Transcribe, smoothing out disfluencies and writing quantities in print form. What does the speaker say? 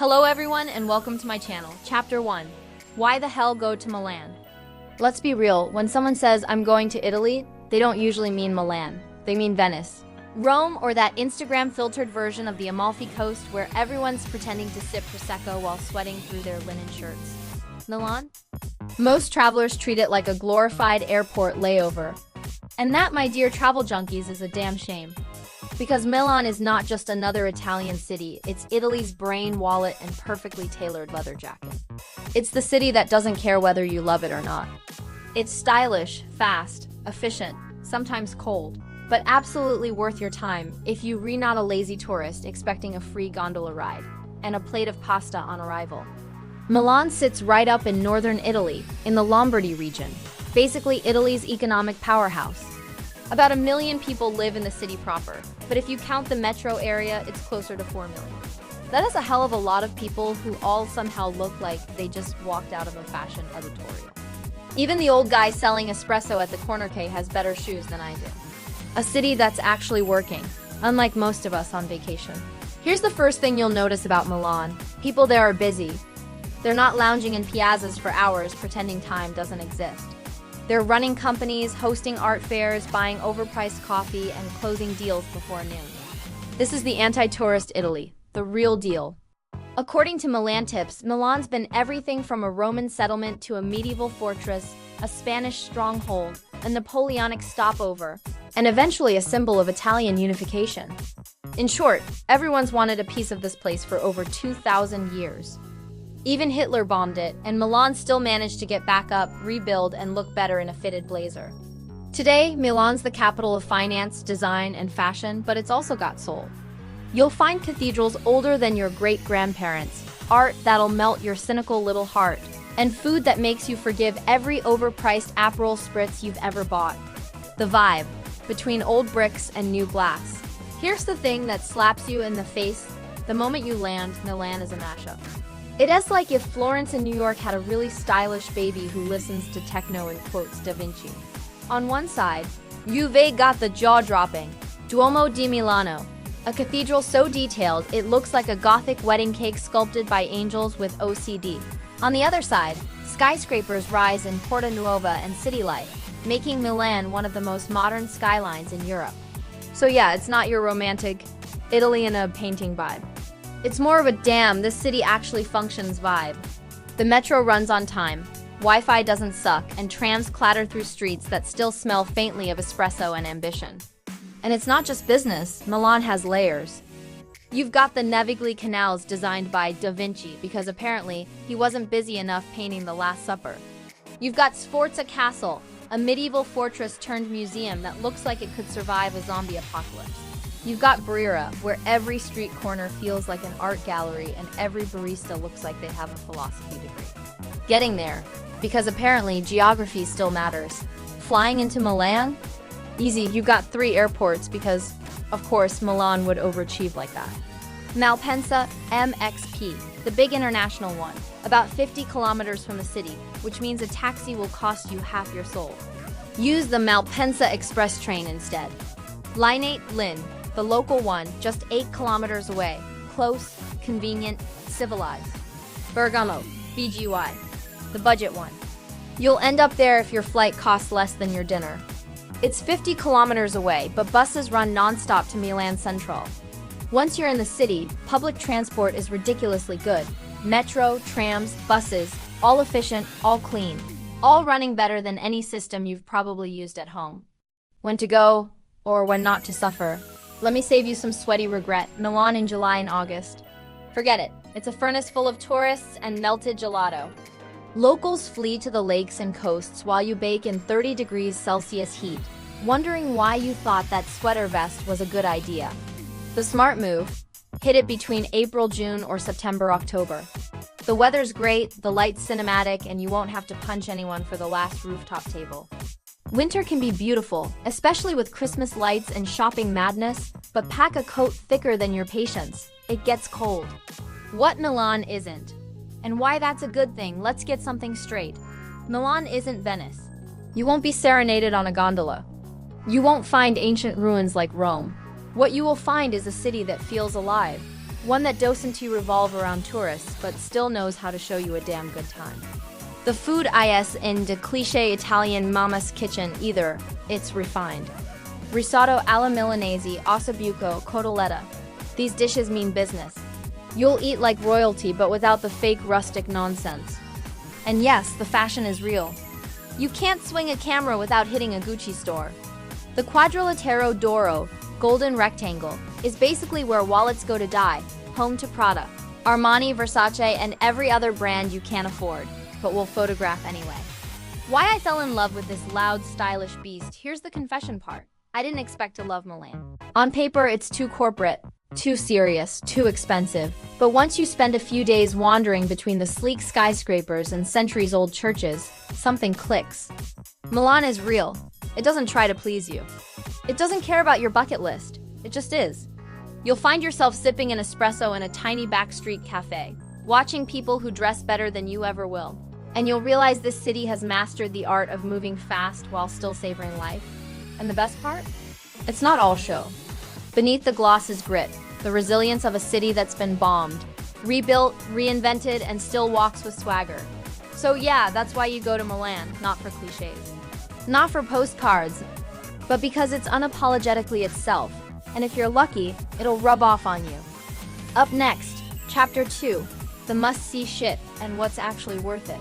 Hello everyone and welcome to my channel. Chapter 1. Why the hell go to Milan? Let's be real, when someone says I'm going to Italy, they don't usually mean Milan. They mean Venice. Rome, or that Instagram-filtered version of the Amalfi Coast where everyone's pretending to sip Prosecco while sweating through their linen shirts. Milan? Most travelers treat it like a glorified airport layover. And that, my dear travel junkies, is a damn shame. Because Milan is not just another Italian city, it's Italy's brain, wallet, and perfectly tailored leather jacket. It's the city that doesn't care whether you love it or not. It's stylish, fast, efficient, sometimes cold, but absolutely worth your time if you're not a lazy tourist expecting a free gondola ride and a plate of pasta on arrival. Milan sits right up in northern Italy, in the Lombardy region, basically Italy's economic powerhouse. About 1 million people live in the city proper, but if you count the metro area, it's closer to 4 million. That is a hell of a lot of people who all somehow look like they just walked out of a fashion editorial. Even the old guy selling espresso at the corner K has better shoes than I do. A city that's actually working, unlike most of us on vacation. Here's the first thing you'll notice about Milan. People there are busy. They're not lounging in piazzas for hours pretending time doesn't exist. They're running companies, hosting art fairs, buying overpriced coffee, and closing deals before noon. This is the anti-tourist Italy, the real deal. According to Milan Tips, Milan's been everything from a Roman settlement to a medieval fortress, a Spanish stronghold, a Napoleonic stopover, and eventually a symbol of Italian unification. In short, everyone's wanted a piece of this place for over 2,000 years. Even Hitler bombed it, and Milan still managed to get back up, rebuild, and look better in a fitted blazer. Today, Milan's the capital of finance, design, and fashion, but it's also got soul. You'll find cathedrals older than your great-grandparents, art that'll melt your cynical little heart, and food that makes you forgive every overpriced Aperol spritz you've ever bought. The vibe between old bricks and new glass. Here's the thing that slaps you in the face the moment you land: Milan is a mashup. It is like if Florence in New York had a really stylish baby who listens to techno and quotes Da Vinci. On one side, you've got the jaw-dropping Duomo di Milano, a cathedral so detailed it looks like a Gothic wedding cake sculpted by angels with OCD. On the other side, skyscrapers rise in Porta Nuova and City Life, making Milan one of the most modern skylines in Europe. So yeah, it's not your romantic Italy in a painting vibe. It's more of a damn, this city actually functions vibe. The metro runs on time, Wi-Fi doesn't suck, and trams clatter through streets that still smell faintly of espresso and ambition. And it's not just business, Milan has layers. You've got the Navigli canals designed by Da Vinci because apparently he wasn't busy enough painting the Last Supper. You've got Sforza Castle, a medieval fortress turned museum that looks like it could survive a zombie apocalypse. You've got Brera, where every street corner feels like an art gallery and every barista looks like they have a philosophy degree. Getting there, because apparently geography still matters. Flying into Milan? Easy, you've got 3 airports because, of course, Milan would overachieve like that. Malpensa, MXP, the big international one, about 50 kilometers from the city, which means a taxi will cost you half your soul. Use the Malpensa Express train instead. Lineate Lin, the local one, just 8 kilometers away. Close, convenient, civilized. Bergamo, BGY, the budget one. You'll end up there if your flight costs less than your dinner. It's 50 kilometers away, but buses run non-stop to Milan Central. Once you're in the city, public transport is ridiculously good. Metro, trams, buses, all efficient, all clean. All running better than any system you've probably used at home. When to go, or when not to suffer. Let me save you some sweaty regret. Milan in July and August. Forget it. It's a furnace full of tourists and melted gelato. Locals flee to the lakes and coasts while you bake in 30 degrees Celsius heat, wondering why you thought that sweater vest was a good idea. The smart move: hit it between April, June, or September, October. The weather's great, the light's cinematic, and you won't have to punch anyone for the last rooftop table. Winter can be beautiful, especially with Christmas lights and shopping madness, but pack a coat thicker than your patience. It gets cold. What Milan isn't, and why that's a good thing, let's get something straight. Milan isn't Venice. You won't be serenaded on a gondola. You won't find ancient ruins like Rome. What you will find is a city that feels alive. One that doesn't revolve around tourists, but still knows how to show you a damn good time. The food is in the cliché Italian mama's kitchen either, it's refined. Risotto alla Milanese, ossobuco, cotoletta. These dishes mean business. You'll eat like royalty but without the fake rustic nonsense. And yes, the fashion is real. You can't swing a camera without hitting a Gucci store. The Quadrilatero d'Oro, golden rectangle, is basically where wallets go to die, home to Prada, Armani, Versace, and every other brand you can't afford, but will photograph anyway. Why I fell in love with this loud, stylish beast, here's the confession part. I didn't expect to love Milan. On paper, it's too corporate, too serious, too expensive. But once you spend a few days wandering between the sleek skyscrapers and centuries-old churches, something clicks. Milan is real. It doesn't try to please you. It doesn't care about your bucket list. It just is. You'll find yourself sipping an espresso in a tiny backstreet cafe, watching people who dress better than you ever will. And you'll realize this city has mastered the art of moving fast while still savoring life. And the best part? It's not all show. Beneath the gloss is grit, the resilience of a city that's been bombed, rebuilt, reinvented, and still walks with swagger. So yeah, that's why you go to Milan, not for cliches. Not for postcards, but because it's unapologetically itself. And if you're lucky, it'll rub off on you. Up next, Chapter 2, the must-see shit and what's actually worth it.